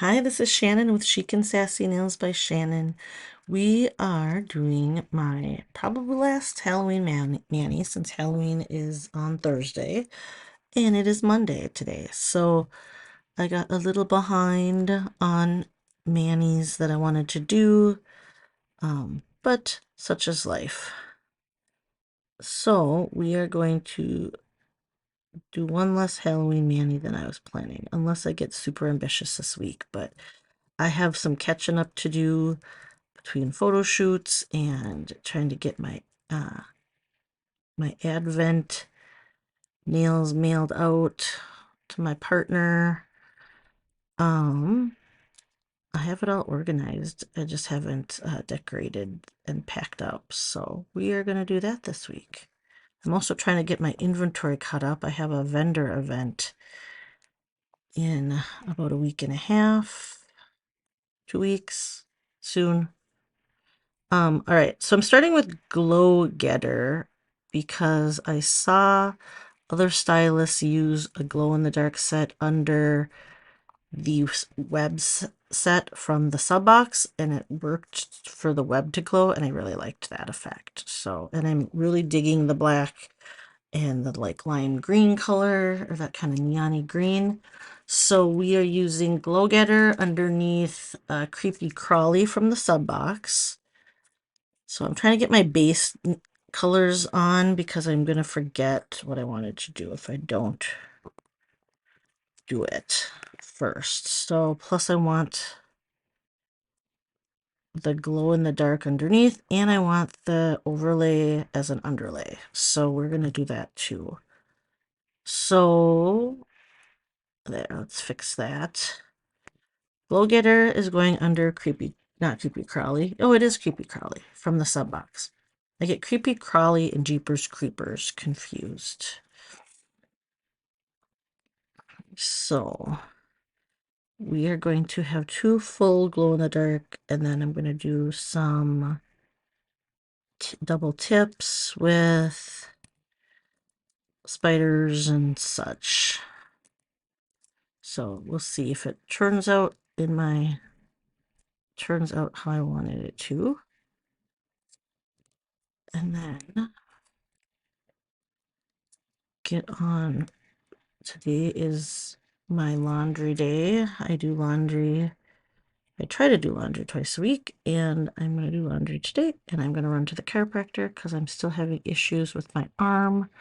Hi, this is Shannon with Chic and Sassy Nails by Shannon. We are doing my probably last Halloween mani since Halloween is on Thursday and it is Monday today. So I got a little behind on manis that I wanted to do, but such is life. So we are going to do one less Halloween mani than I was planning, unless I get super ambitious this week, but I have some catching up to do between photo shoots and trying to get my Advent nails mailed out to my partner. I have it all organized. I just haven't decorated and packed up. So we are going to do that this week. I'm also trying to get my inventory caught up. I have a vendor event in about a week and a half, 2 weeks soon. All right, so I'm starting with Glow Getter because I saw other stylists use a glow-in-the-dark set under the set from the sub box, and it worked for the web to glow, and I really liked that effect. So, and I'm really digging the black and the like lime green color, or that kind of neon-y green. So we are using Glow Getter underneath Creepy Crawly from the sub box. So I'm trying to get my base colors on because I'm going to forget what I wanted to do if I don't do it first. So plus I want the glow in the dark underneath and I want the overlay as an underlay. So we're going to do that too. So there, let's fix that. Glow Getter is going under not Creepy Crawly. Oh, it is Creepy Crawly from the sub box. I get Creepy Crawly and Jeepers Creepers confused. So we are going to have 2 full glow in the dark, and then I'm going to do some double tips with spiders and such. So we'll see if it turns out how I wanted it to. And then get on. Today is my laundry day. I do laundry. I try to do laundry twice a week, and I'm going to do laundry today, and I'm going to run to the chiropractor because I'm still having issues with my arm.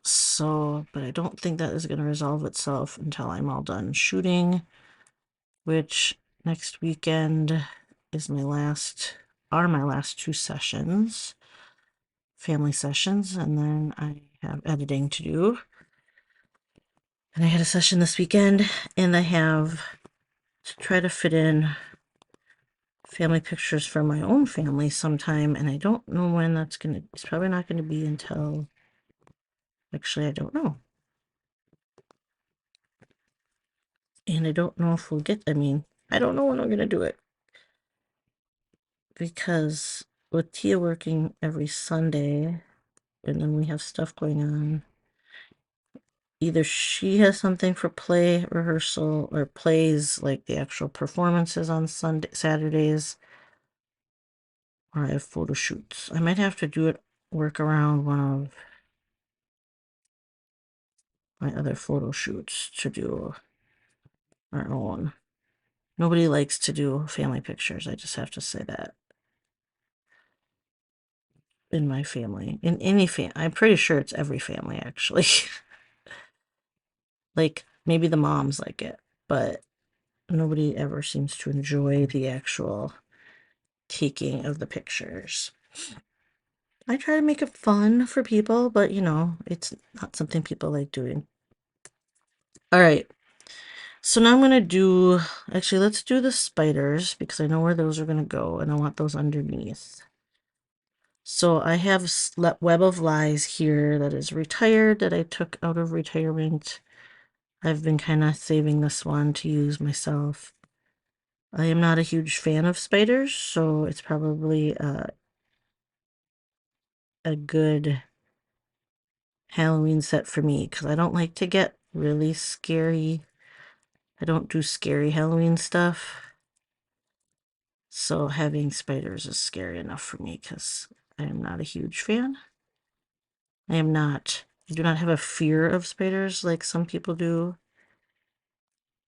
So, but I don't think that is going to resolve itself until I'm all done shooting, which next weekend is my last 2 sessions, family sessions, and then I have editing to do. And I had a session this weekend, and I have to try to fit in family pictures from my own family sometime, and I don't know when it's probably not gonna be until, actually, I don't know. And I don't know if I don't know when I'm gonna do it. Because with Tia working every Sunday, and then we have stuff going on, either she has something for play rehearsal or plays like the actual performances on Saturdays, or I have photo shoots. I might have to work around one of my other photo shoots to do our own. Nobody likes to do family pictures. I just have to say that. In my family. In any family. I'm pretty sure it's every family, actually. Like, maybe the moms like it, but nobody ever seems to enjoy the actual taking of the pictures. I try to make it fun for people, but it's not something people like doing. All right. So now I'm going to actually, let's do the spiders because I know where those are going to go and I want those underneath. So I have Web of Lies here that is retired, that I took out of retirement. I've been kind of saving this one to use myself. I am not a huge fan of spiders, so it's probably a good Halloween set for me because I don't like to get really scary. I don't do scary Halloween stuff. So having spiders is scary enough for me because I am not a huge fan. I do not have a fear of spiders like some people do.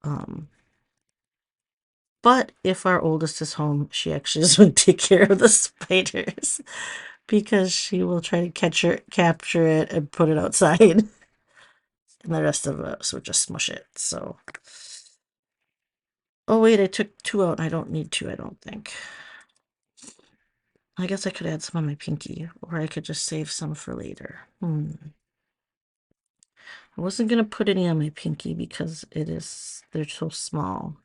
Um, but if our oldest is home, she actually doesn't take care of the spiders because she will try to capture it and put it outside. And the rest of us would just smush it. So, oh wait, I took two out. I don't need two, I don't think. I guess I could add some on my pinky, or I could just save some for later. I wasn't gonna put any on my pinky because they're so small.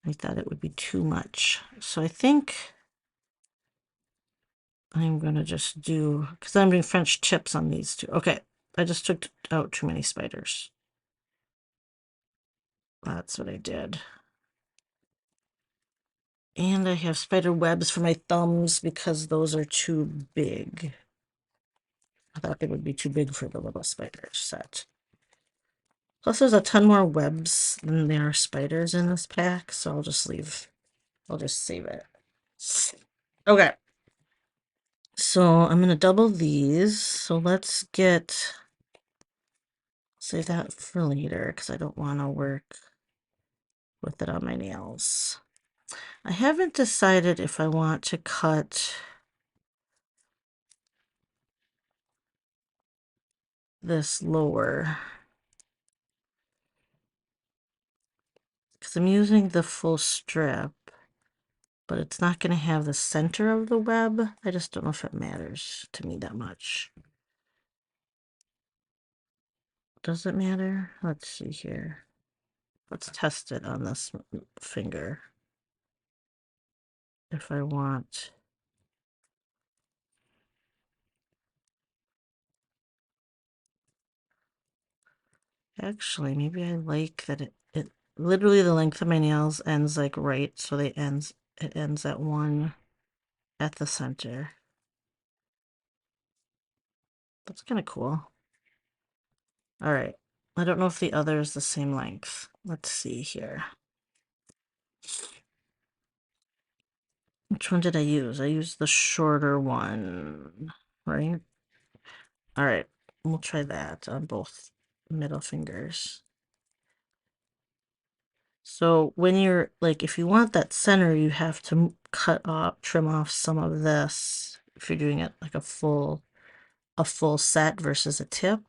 I thought it would be too much. So I think I'm gonna just do, because I'm doing French tips on these two. Okay, I just took out too many spiders. That's what I did. And I have spider webs for my thumbs because those are too big. I thought they would be too big for the little spider set. Plus there's a ton more webs than there are spiders in this pack, so I'll just save it. Okay. So I'm gonna double these. So let's save that for later because I don't want to work with it on my nails. I haven't decided if I want to cut this lower because I'm using the full strip, but it's not going to have the center of the web. I just don't know if it matters to me that much. Does it matter? Let's see here. Let's test it on this finger. If I want. Actually, maybe I like that it literally the length of my nails ends like right, so it ends at one at the center. That's kind of cool. All right. I don't know if the other is the same length. Let's see here. Which one did I use? I used the shorter one, right? All right. We'll try that on both middle fingers. So when you're like, if you want that center, you have to trim off some of this if you're doing it like a full set versus a tip.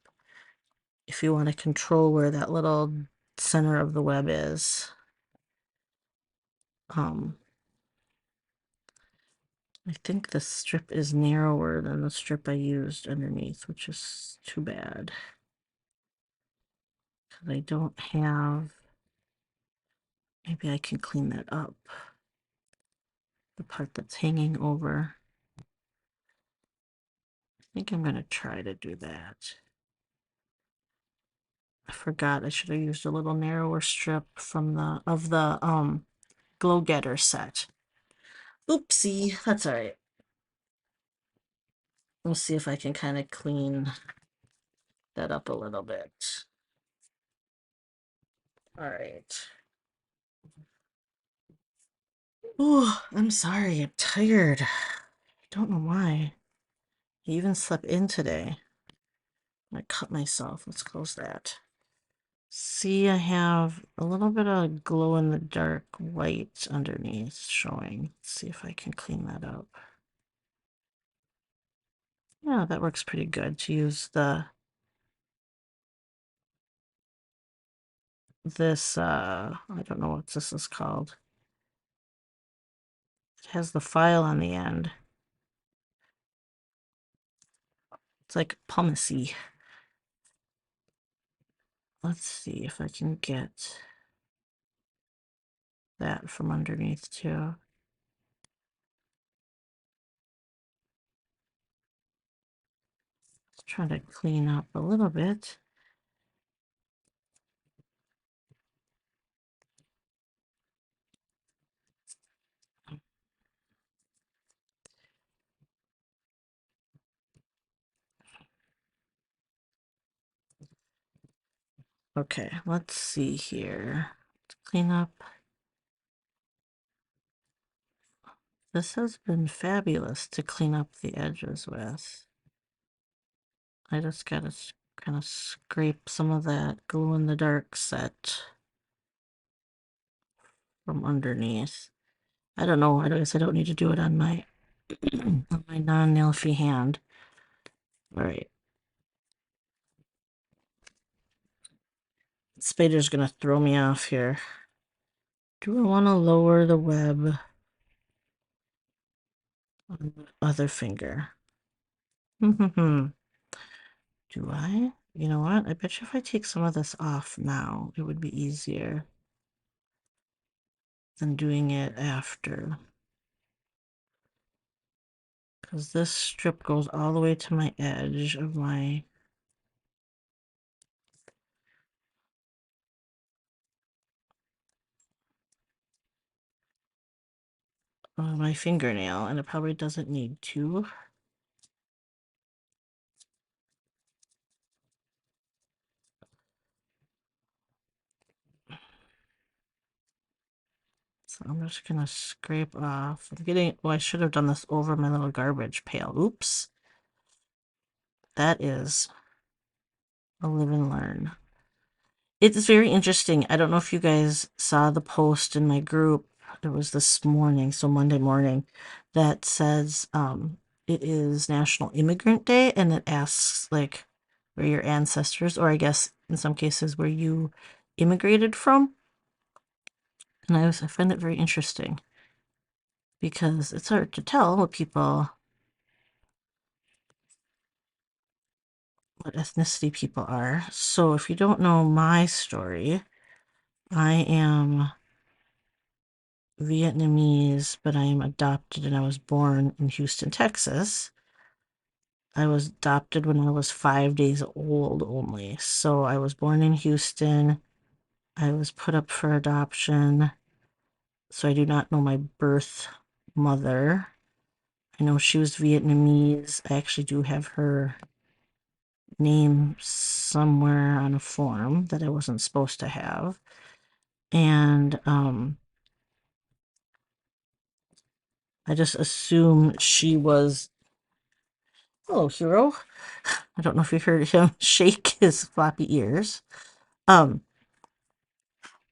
If you want to control where that little center of the web is. I think the strip is narrower than the strip I used underneath, which is too bad. Because I don't have, maybe I can clean that up. The part that's hanging over. I think I'm going to try to do that. I forgot I should have used a little narrower strip from the Glow Getter set. Oopsie, that's all right. We'll see if I can kind of clean that up a little bit. All right. Oh, I'm sorry. I'm tired. I don't know why. I even slept in today. I cut myself. Let's close that. See, I have a little bit of glow in the dark white underneath showing. Let's see if I can clean that up. Yeah, that works pretty good to use this, I don't know what this is called. It has the file on the end. It's like pumicey. Let's see if I can get that from underneath too. Let's try to clean up a little bit. Okay, let's see here. Let's clean up. This has been fabulous to clean up the edges with. I just gotta kind of scrape some of that glow-in-the-dark set from underneath. I don't know. I guess I don't need to do it on my on my non-nail-free hand. All right. Spider's gonna throw me off here. Do I want to lower the web on the other finger? Do I? You know what? I bet you if I take some of this off now, it would be easier than doing it after. Because this strip goes all the way to my edge of my fingernail, and it probably doesn't need to. So I'm just gonna scrape off. I'm getting, well, I should have done this over my little garbage pail. Oops. That is a live and learn. It's very interesting. I don't know if you guys saw the post in my group. It was this morning, so Monday morning, that says it is National Immigrant Day, and it asks like where your ancestors, or I guess in some cases where you immigrated from. And I find it very interesting because it's hard to tell what what ethnicity people are. So if you don't know my story, I am Vietnamese, but I am adopted and I was born in Houston, Texas. I was adopted when I was 5 days old only. So I was born in Houston. I was put up for adoption. So I do not know my birth mother. I know she was Vietnamese. I actually do have her name somewhere on a form that I wasn't supposed to have. And I just assume she was. Hello, Hero. I don't know if you heard him shake his floppy ears. Um,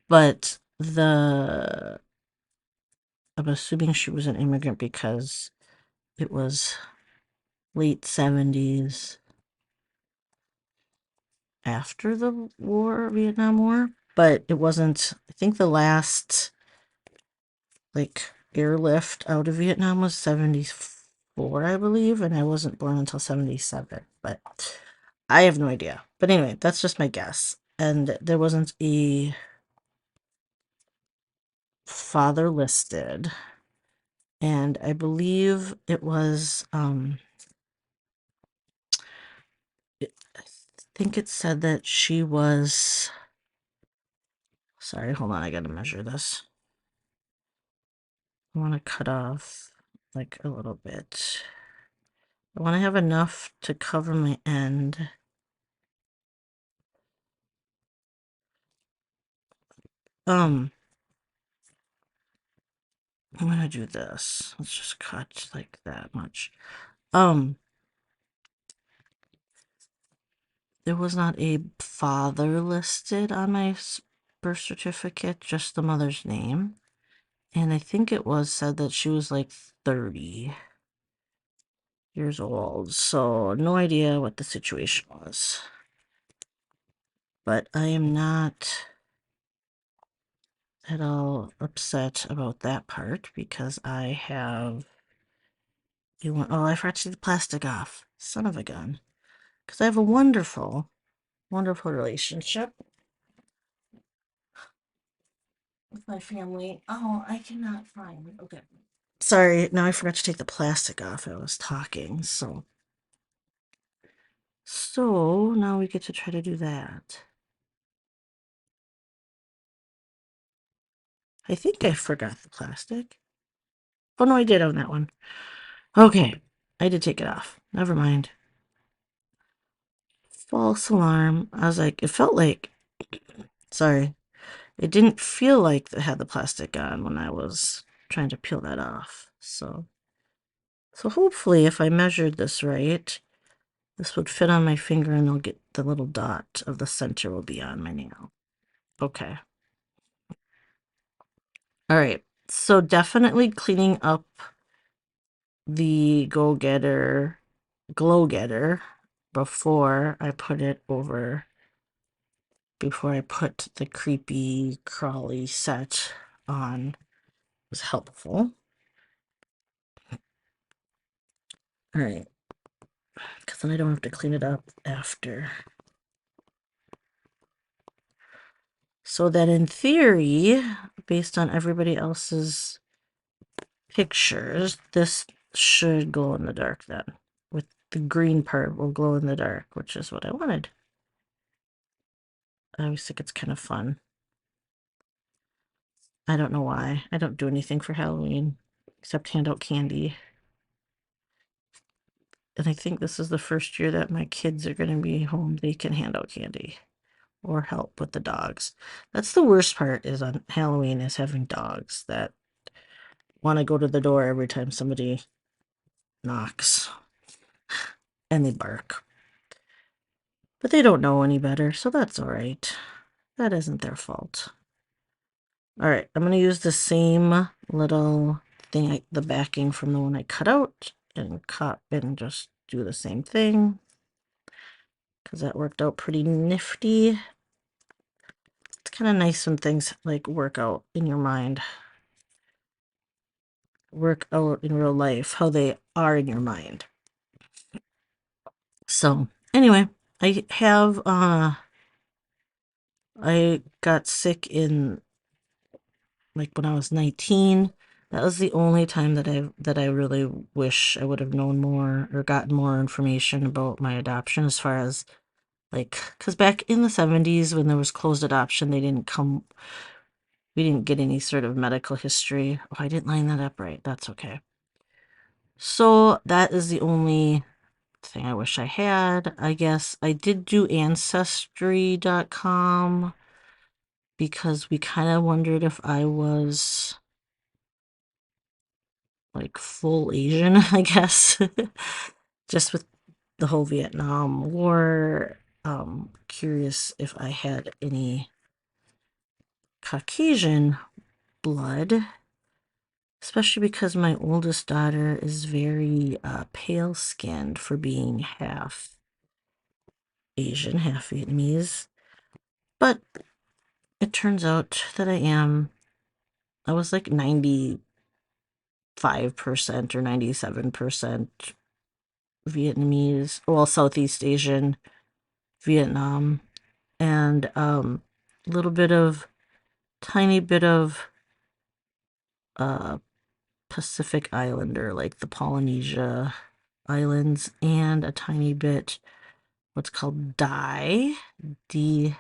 but I'm assuming she was an immigrant because it was late 70s after the war, Vietnam War, but it wasn't, I think the last like airlift out of Vietnam was 74, I believe, and I wasn't born until 77, but I have no idea. But anyway, that's just my guess. And there wasn't a father listed, and I believe it was I think it said that she was, sorry, hold on, I gotta measure this. I want to cut off like a little bit. I want to have enough to cover my end. I'm gonna do this. Let's just cut like that much. There was not a father listed on my birth certificate, just the mother's name. And I think it was said that she was like 30 years old. So no idea what the situation was. But I am not at all upset about that part because I have oh, I forgot to take the plastic off. Son of a gun. Because I have a wonderful, wonderful relationship with my family. Oh, I cannot find. Okay. Sorry, now I forgot to take the plastic off. I was talking, so now we get to try to do that. I think I forgot the plastic. Oh no, I did on that one. Okay, I did take it off. Never mind. False alarm. I was like, it felt like Sorry. It didn't feel like it had the plastic on when I was trying to peel that off. So hopefully if I measured this right, this would fit on my finger and I'll get the little dot of the center will be on my nail. Okay. All right. So definitely cleaning up the Glow Getter before I put it over, before I put the creepy crawly set on was helpful. All right. Because then I don't have to clean it up after. So that in theory, based on everybody else's pictures, this should glow in the dark then. With the green part will glow in the dark, which is what I wanted. I always think it's kind of fun. I don't know why. I don't do anything for Halloween except hand out candy. And I think this is the first year that my kids are going to be home. They can hand out candy or help with the dogs. That's the worst part is on Halloween is having dogs that want to go to the door every time somebody knocks and they bark. But they don't know any better, so that's all right. That isn't their fault. All right, I'm going to use the same little thing, the backing from the one I cut out, and cut and just do the same thing because that worked out pretty nifty. It's kind of nice when things like work out in your mind, work out in real life, how they are in your mind. So anyway, I got sick in like when I was 19. That was the only time that I really wish I would have known more or gotten more information about my adoption as far as like because back in the 70s when there was closed adoption, we didn't get any sort of medical history. Oh, I didn't line that up right. That's okay. So that is the only thing I wish I had. I guess I did do ancestry.com because we kind of wondered if I was like full Asian, I guess. Just with the whole Vietnam War. Curious if I had any Caucasian blood, especially because my oldest daughter is very pale skinned for being half Asian, half Vietnamese. But it turns out that I was like 95% or 97% Vietnamese, well, Southeast Asian, Vietnam, and little bit of tiny bit of uh Pacific Islander, like the Polynesia Islands, and a tiny bit what's called Dai, DAI,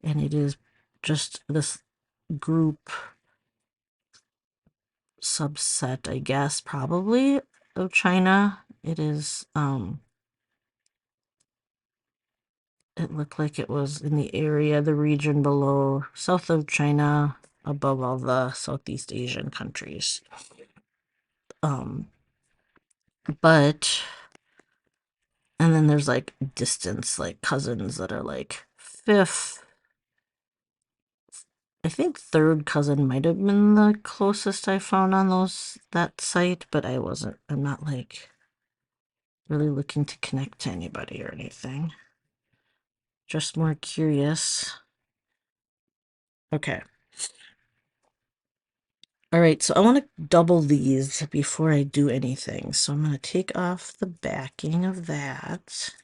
and it is just this group subset, I guess, probably of China. It looked like it was in the area, the region below, south of China, above all the Southeast Asian countries. Um, but, and then there's like distance, like cousins that are like fifth. I think third cousin might have been the closest I found on that site, but I'm not like really looking to connect to anybody or anything. Just more curious. Okay. All right, so I want to double these before I do anything. So I'm going to take off the backing of that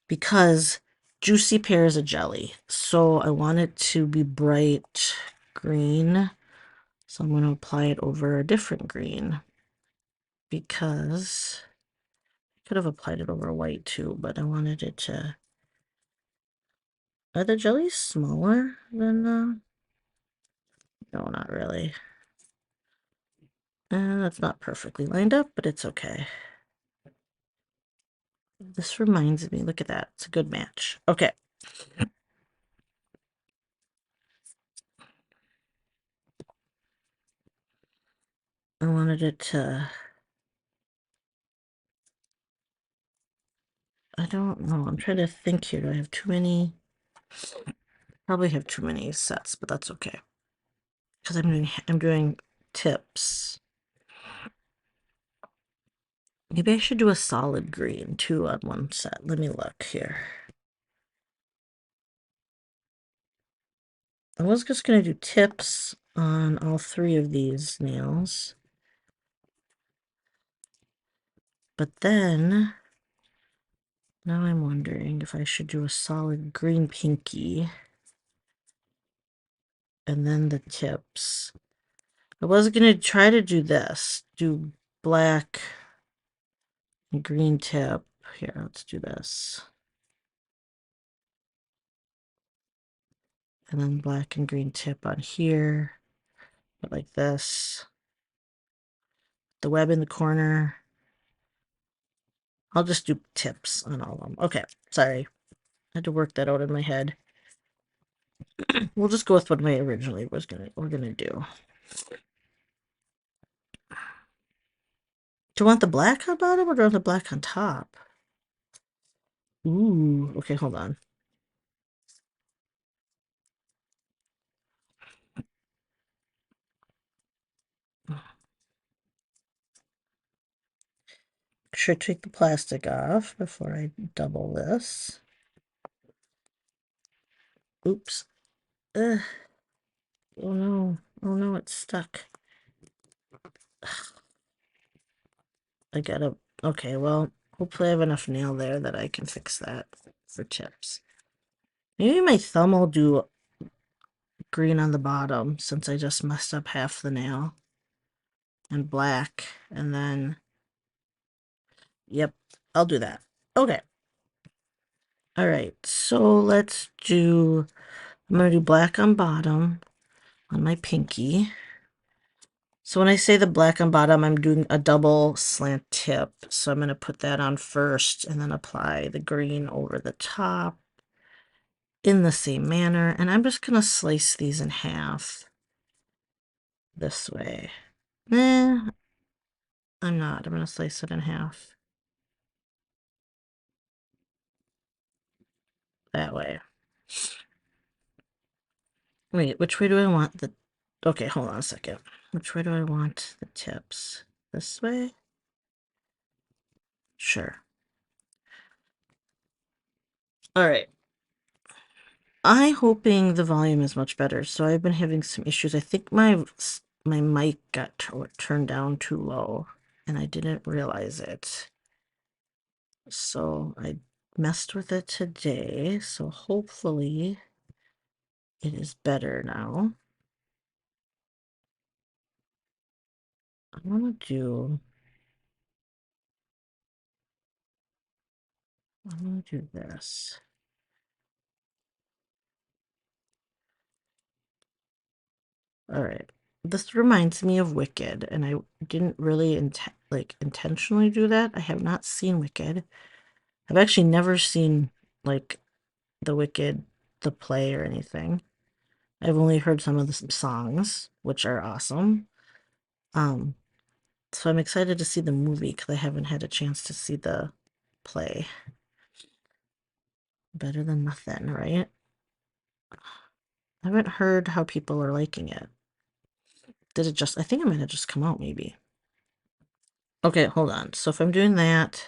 because Juicy Pear is a jelly. So I want it to be bright green. So I'm going to apply it over a different green because I could have applied it over white too, but I wanted it to... Are the jellies smaller than the... No, not really. That's not perfectly lined up, but it's okay. This reminds me, look at that. It's a good match. Okay. I wanted it to, I don't know. I'm trying to think here. Do I have too many? Probably have too many sets, but that's okay. Because I'm doing tips. Maybe I should do a solid green too on one set. Let me look here. I was just going to do tips on all three of these nails. But then, now I'm wondering if I should do a solid green pinky. And then the tips. I was going to try to do this. Do black and green tip. Here, let's do this. And then black and green tip on here. But like this. The web in the corner. I'll just do tips on all of them. Okay, sorry. I had to work that out in my head. We'll just go with what I originally we're gonna do. Do you want the black on bottom or do you want the black on top? Ooh, okay, hold on. Should take the plastic off before I double this. Oops. Ugh. Oh no. Oh no, it's stuck. I gotta. Okay, well, hopefully I have enough nail there that I can fix that for tips. Maybe my thumb will do green on the bottom since I just messed up half the nail. And black. And then. Yep, I'll do that. Okay. All right, so let's do. I'm gonna do black on bottom on my pinky. So when I say the black on bottom, I'm doing a double slant tip. So I'm going to put that on first and then apply the green over the top in the same manner. And I'm just going to slice these in half this way. I'm not. I'm going to slice it in half that way. Wait, which way do I want the... Okay, hold on a second. Which way do I want the tips? This way? Sure. All right. I'm hoping the volume is much better. So I've been having some issues. I think my mic got turned down too low and I didn't realize it. So I messed with it today. So hopefully it is better now. I want to do... I'm going to do this. All right. This reminds me of Wicked, and I didn't really intentionally do that. I have not seen Wicked. I've actually never seen like the Wicked, the play or anything. I've only heard some of the songs, which are awesome. So I'm excited to see the movie because I haven't had a chance to see the play. Better than nothing, right? I haven't heard how people are liking it. Did it just, I think it might have just come out maybe. Okay, hold on. So if I'm doing that,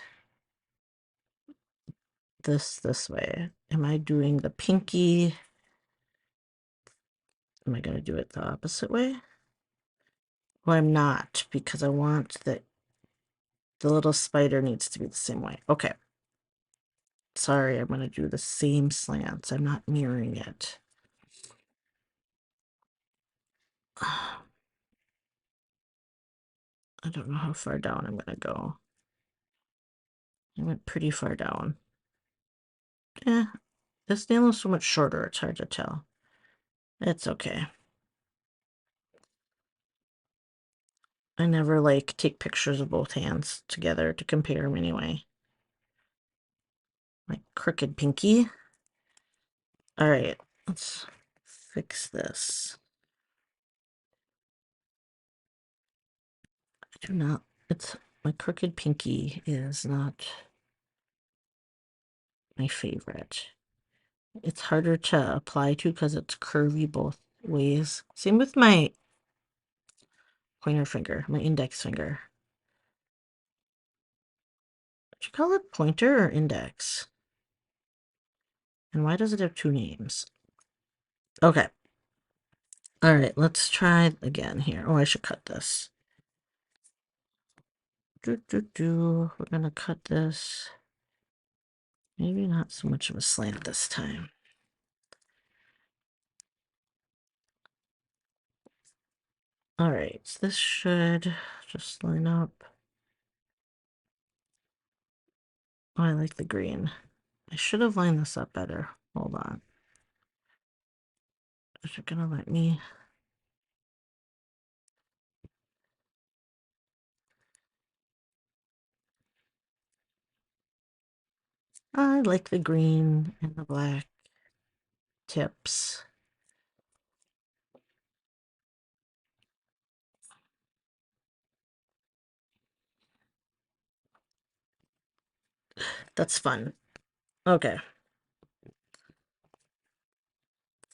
this way, am I doing the pinky? Am I going to do it the opposite way? Well, I'm not because I want the little spider needs to be the same way. Okay. Sorry, I'm going to do the same slants. I'm not mirroring it. I don't know how far down I'm going to go. I went pretty far down. This nail is so much shorter, it's hard to tell. It's okay. I never take pictures of both hands together to compare them anyway. My crooked pinky. All right, let's fix this. I do not, it's, my crooked pinky is not my favorite. It's harder to apply to because it's curvy both ways. Same with my pointer finger, my index finger. Would you call it pointer or index? And why does it have two names? Okay. All right, let's try again here. Oh, I should cut this. We're gonna cut this. Maybe not so much of a slant this time. All right, so this should just line up. Oh, I like the green. I should have lined this up better. Hold on. Is it gonna let me? I like the green and the black tips. That's fun. Okay.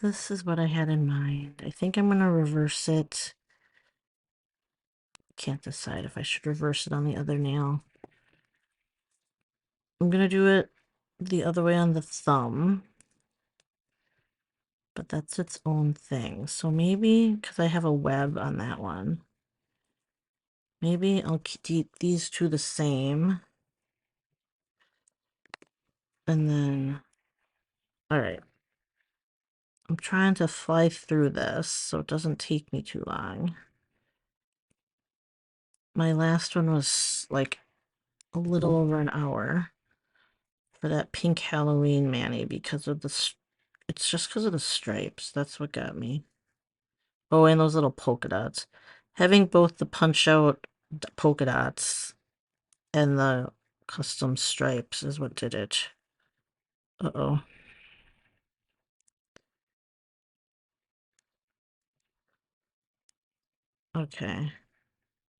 This is what I had in mind. I think I'm gonna reverse it. Can't decide if I should reverse it on the other nail. I'm gonna do it the other way on the thumb. But that's its own thing. So maybe, because I have a web on that one, maybe I'll keep these two the same. And then, all right. I'm trying to fly through this so it doesn't take me too long. My last one was like a little over an hour for that pink Halloween Manny because of the, it's just because of the stripes. That's what got me. Oh, and those little polka dots. Having both the punch out polka dots and the custom stripes is what did it. Uh-oh. Okay.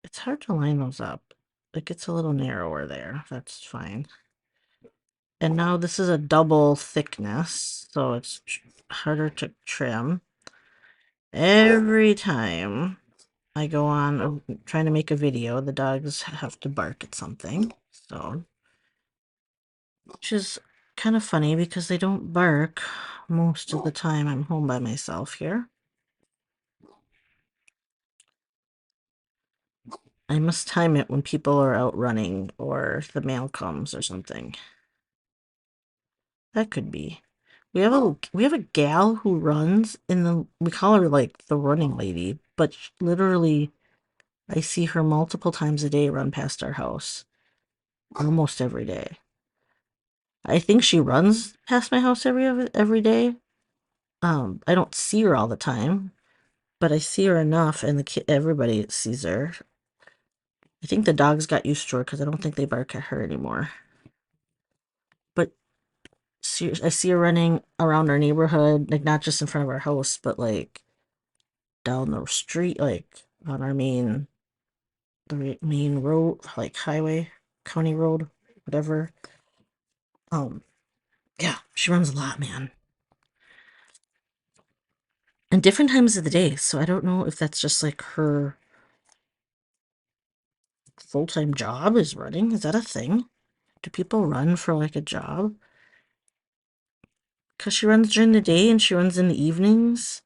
It's hard to line those up. It gets a little narrower there. That's fine. And now this is a double thickness, so it's harder to trim. Every time I go on trying to make a video, the dogs have to bark at something. So, which is kind of funny because they don't bark most of the time I'm home by myself here. I must time it when people are out running or the mail comes or something. That could be. We have a gal who runs in the we call her like the running lady, but literally I see her multiple times a day run past our house. Almost every day. I think she runs past my house every day. I don't see her all the time, but I see her enough and everybody sees her. I think the dogs got used to her because I don't think they bark at her anymore. But I see her running around our neighborhood, like not just in front of our house, but like down the street, like on our main road, like highway, county road, whatever. Um, yeah, she runs a lot, man. And different times of the day, so I don't know if that's just like her full-time job is running. Is that a thing? Do people run for like a job? Because she runs during the day and she runs in the evenings.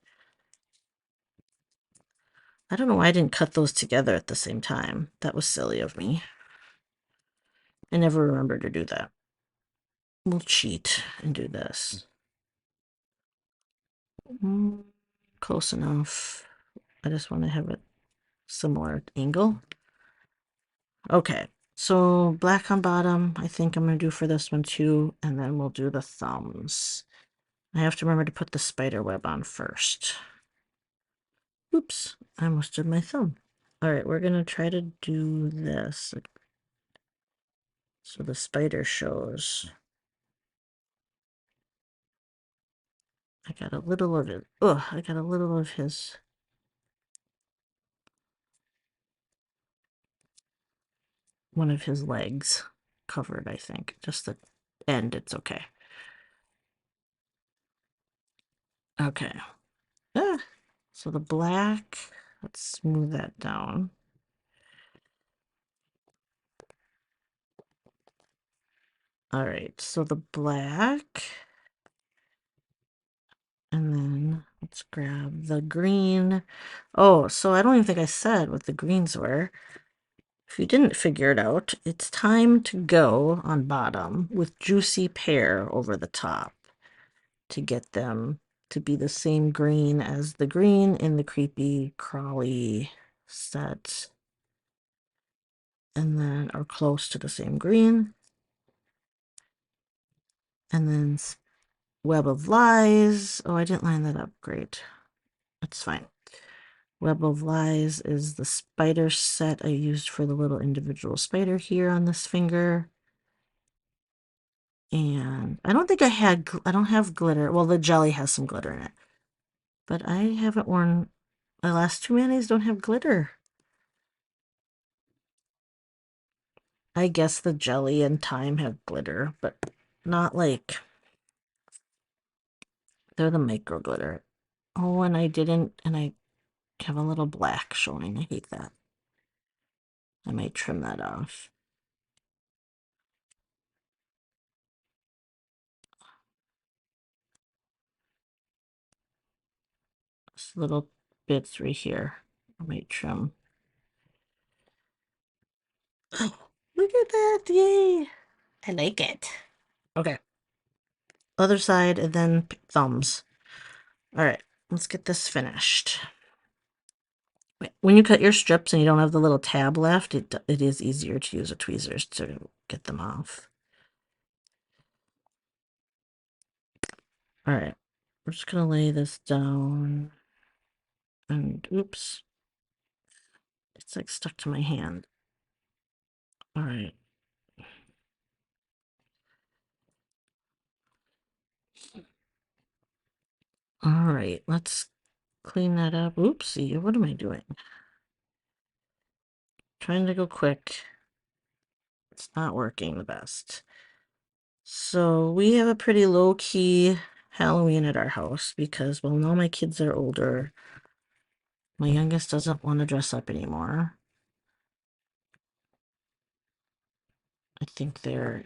I don't know why I didn't cut those together at the same time. That was silly of me. I never remembered to do that. We'll cheat and do this. Close enough. I just want to have a similar angle. Okay, so black on bottom, I think I'm going to do for this one too, and then we'll do the thumbs. I have to remember to put the spider web on first. Oops, I almost did my thumb. All right, we're going to try to do this. So the spider shows. I got a little of it. Ugh, I got a little of his. One of his legs covered, I think. Just the end, it's okay. Okay. Ah, so the black, let's smooth that down. All right, so the black, and then let's grab the green. Oh, so I don't even think I said what the greens were. If you didn't figure it out, it's time to go on bottom with Juicy Pear over the top to get them to be the same green as the green in the Creepy Crawly set. And then are close to the same green. And then Web of Lies. Oh, I didn't line that up. Great. That's fine. Web of Lies is the spider set I used for the little individual spider here on this finger. And I don't think I don't have glitter. Well, the jelly has some glitter in it. But I haven't worn, my last two manis don't have glitter. I guess the jelly and time have glitter, but not like, they're the micro glitter. Oh, and I have a little black showing. I hate that. I might trim that off. This little bits right here. I might trim. Oh, look at that! Yay! I like it. Okay. Other side and then thumbs. All right, let's get this finished. When you cut your strips and you don't have the little tab left, it is easier to use a tweezers to get them off. All right, we're just gonna lay this down. And oops, it's like stuck to my hand. All right. All right, let's clean that up. Oopsie, what am I doing? Trying to go quick. It's not working the best. So we have a pretty low-key Halloween at our house because, well, now my kids are older. My youngest doesn't want to dress up anymore. I think I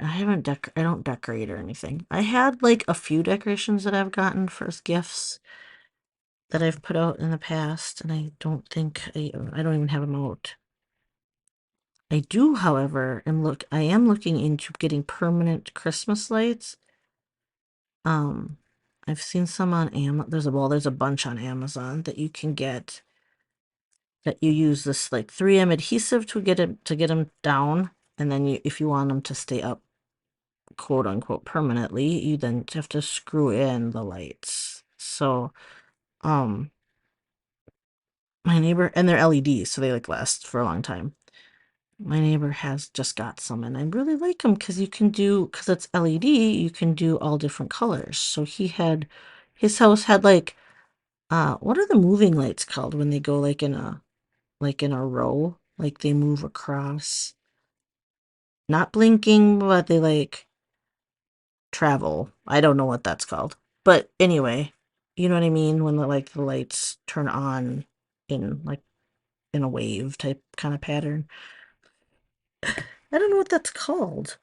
don't decorate or anything. I had like a few decorations that I've gotten for gifts that I've put out in the past, and I don't think I don't even have them out. I do, however, I am looking into getting permanent Christmas lights. I've seen some on there's a bunch on Amazon that you can get that you use this like 3M adhesive to get them down, and then if you want them to stay up quote unquote permanently, you then have to screw in the lights. So, my neighbor, and they're LEDs, so they like last for a long time. My neighbor has just got some, and I really like them because because it's LED, you can do all different colors. So his house had like, what are the moving lights called when they go like in a row, like they move across, not blinking, but they like travel. I don't know what that's called. But anyway, you know what I mean? When the lights turn on in like in a wave type kind of pattern. I don't know what that's called.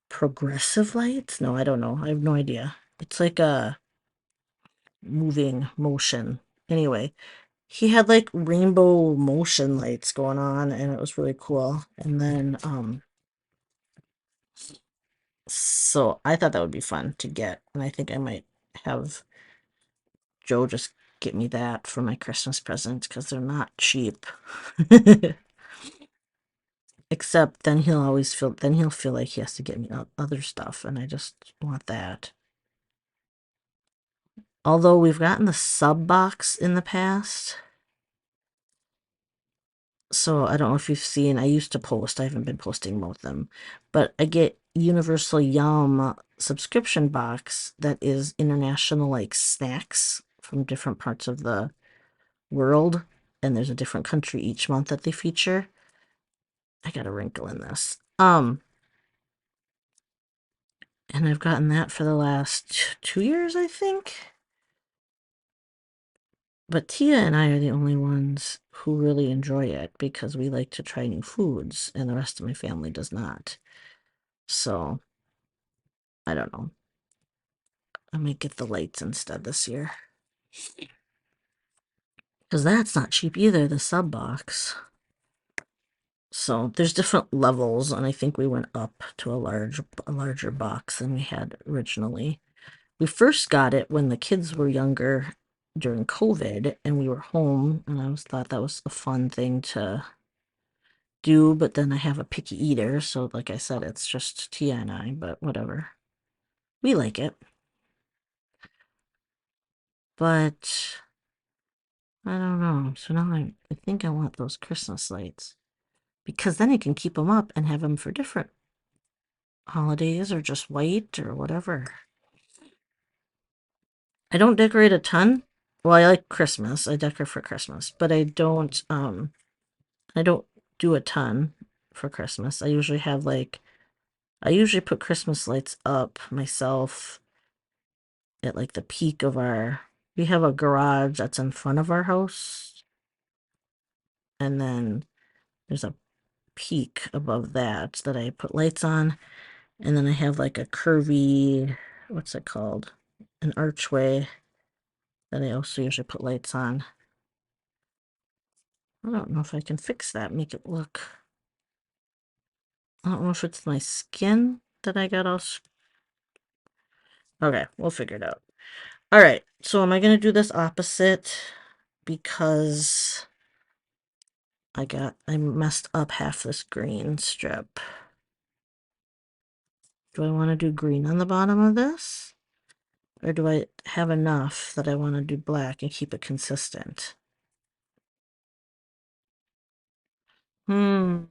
Progressive lights? No, I don't know. I have no idea. It's like a moving motion. Anyway, he had like rainbow motion lights going on and it was really cool. And then so I thought that would be fun to get, and I think I might have Joe just get me that for my Christmas present because they're not cheap. Except then he'll feel like he has to get me other stuff, and I just want that. Although we've gotten the sub box in the past, so I don't know if you've seen. I used to post. I haven't been posting most of them, but I get Universal Yum subscription box that is international like snacks from different parts of the world, and there's a different country each month that they feature. I got a wrinkle in this. And I've gotten that for the last 2 years, I think. But Tia and I are the only ones who really enjoy it because we like to try new foods, and the rest of my family does not. So, I don't know. I might get the lights instead this year. Because that's not cheap either, the sub box. So there's different levels, and I think we went up to a larger box than we had originally. We first got it when the kids were younger during COVID, and we were home, and I thought that was a fun thing to do, but then I have a picky eater, so like I said, it's just Tia and I, but whatever. We like it. But I don't know. So now I think I want those Christmas lights because then you can keep them up and have them for different holidays or just white or whatever. I don't decorate a ton. Well, I like Christmas. I decorate for Christmas, but I don't do a ton for Christmas. I usually put Christmas lights up myself at like the peak of we have a garage that's in front of our house, and then there's a peak above that I put lights on, and then I have like a curvy, what's it called? An archway that I also usually put lights on. I don't know if I can fix that, make it look. I don't know if it's my skin that I got all. Okay, we'll figure it out. All right, so am I going to do this opposite because I messed up half this green strip. Do I want to do green on the bottom of this? Or do I have enough that I want to do black and keep it consistent? Do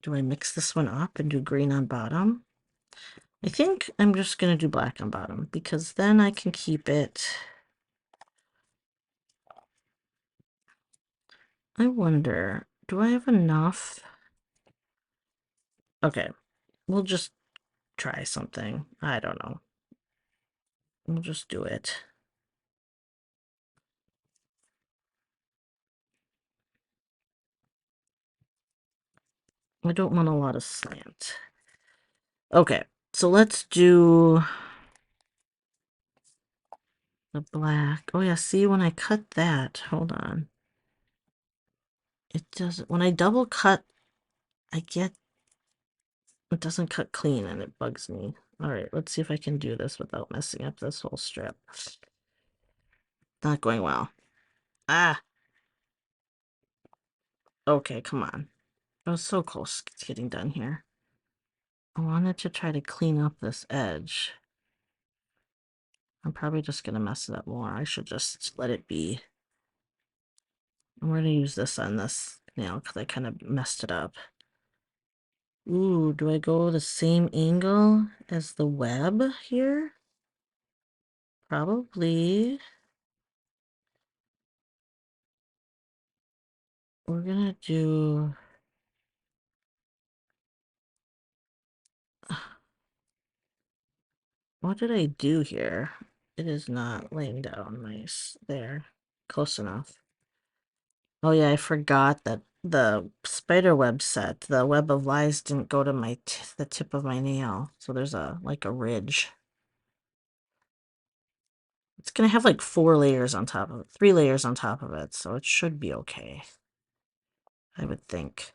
I mix this one up and do green on bottom? I think I'm just going to do black on bottom because then I can keep it. I wonder, do I have enough? Okay, we'll just try something. I don't know. We'll just do it. I don't want a lot of slant. Okay, so let's do the black. Oh yeah, see when I cut that, hold on. It doesn't, when I double cut, it doesn't cut clean and it bugs me. All right, let's see if I can do this without messing up this whole strip. Not going well. Ah, okay, come on. I was so close to getting done here. I wanted to try to clean up this edge. I'm probably just gonna mess it up more. I should just let it be. I'm gonna use this on this nail because I kind of messed it up. Ooh, do I go the same angle as the web here? Probably. We're gonna do. What did I do here? It is not laying down nice. There. Close enough. Oh yeah, I forgot that the spider web set, the web of lies didn't go to the tip of my nail. So there's like a ridge. It's gonna have like 4 layers on top of it, 3 layers on top of it, so it should be okay. I would think.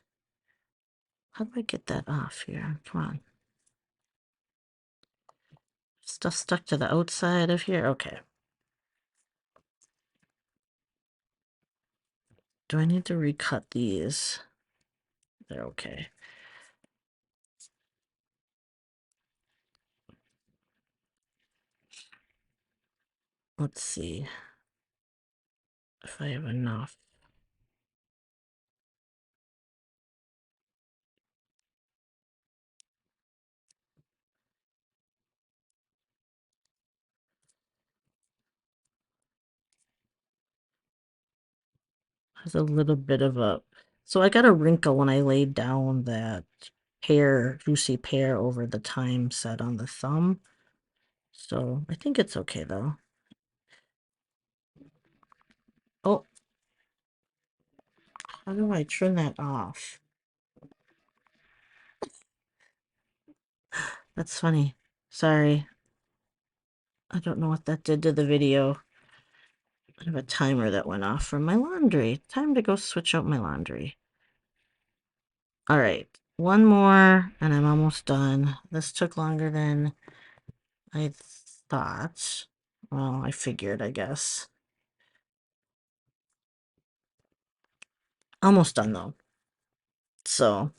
How do I get that off here? Come on. Stuff stuck to the outside of here? Okay. Do I need to recut these? They're okay. Let's see if I have enough. has a little bit of a. So I got a wrinkle when I laid down that juicy pear over the time set on the thumb. So I think it's okay though. Oh, how do I turn that off? That's funny. Sorry. I don't know what that did to the video. I have a timer that went off from my laundry. Time to go switch out my laundry. All right. One more, and I'm almost done. This took longer than I thought. Well, I figured, I guess. Almost done, though. So,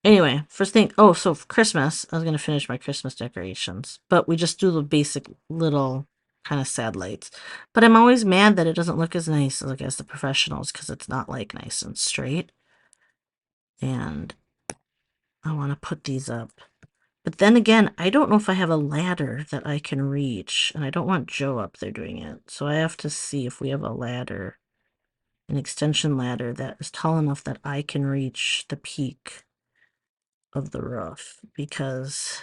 anyway, first thing. Oh, so for Christmas, I was going to finish my Christmas decorations, but we just do the basic little kind of sad lights. But I'm always mad that it doesn't look as nice as the professionals because it's not like nice and straight. And I want to put these up. But then again, I don't know if I have a ladder that I can reach, and I don't want Joe up there doing it. So I have to see if we have a ladder, an extension ladder that is tall enough that I can reach the peak of the roof, because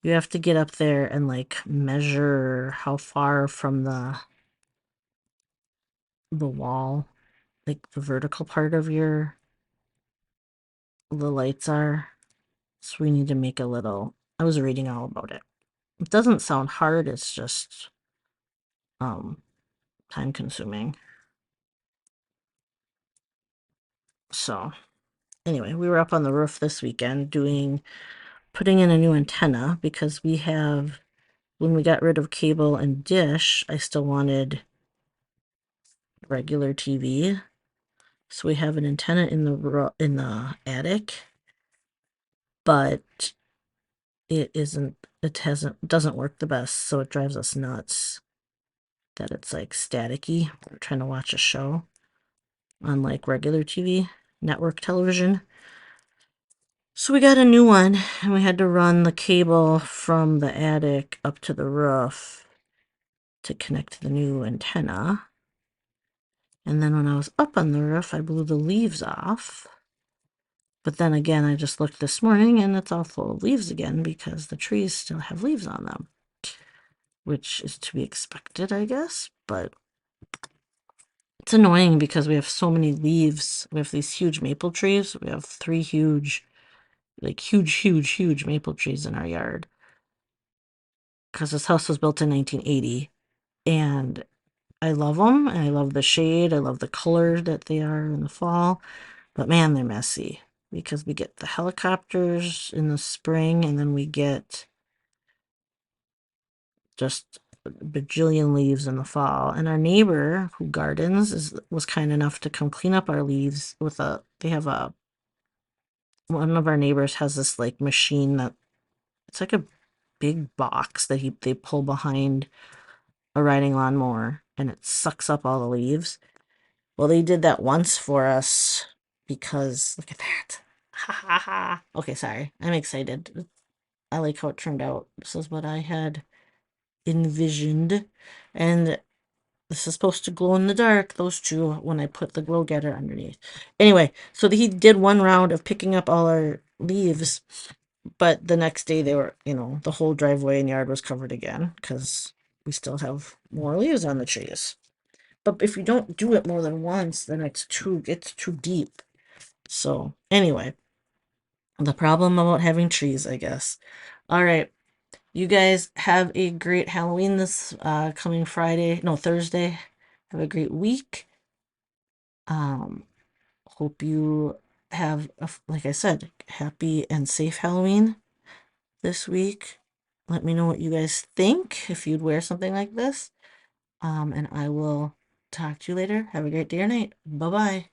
you have to get up there and like measure how far from the wall, like the vertical part of the lights are. So we need to make a little. I was reading all about it. It doesn't sound hard, it's just time consuming. So anyway, we were up on the roof this weekend putting in a new antenna because when we got rid of cable and dish, I still wanted regular TV. So we have an antenna in the attic, but it doesn't work the best, so it drives us nuts that it's like staticky. We're trying to watch a show on like regular TV, network television. So we got a new one, and we had to run the cable from the attic up to the roof to connect to the new antenna. And then when I was up on the roof, I blew the leaves off. But then again, I just looked this morning and it's all full of leaves again because the trees still have leaves on them, which is to be expected, I guess. But it's annoying because we have so many leaves. We have these huge maple trees. We have 3 huge, huge maple trees in our yard because this house was built in 1980. And I love them. And I love the shade. I love the color that they are in the fall. But man, they're messy because we get the helicopters in the spring and then we get just a bajillion leaves in the fall. And our neighbor who gardens was kind enough to come clean up our leaves one of our neighbors has this like machine that it's like a big box that they pull behind a riding lawnmower and it sucks up all the leaves. Well, they did that once for us because look at that. Ha ha ha. Okay, sorry. I'm excited. I like how it turned out. This is what I had envisioned. And this is supposed to glow in the dark, those two, when I put the glow getter underneath. Anyway, so he did one round of picking up all our leaves, but the next day they were, the whole driveway and yard was covered again because we still have more leaves on the trees. But if you don't do it more than once, then it's too deep. So anyway, the problem about having trees, I guess. All right. You guys have a great Halloween this coming Thursday. Have a great week. Hope you have, like I said, happy and safe Halloween this week. Let me know what you guys think if you'd wear something like this. And I will talk to you later. Have a great day or night. Bye bye.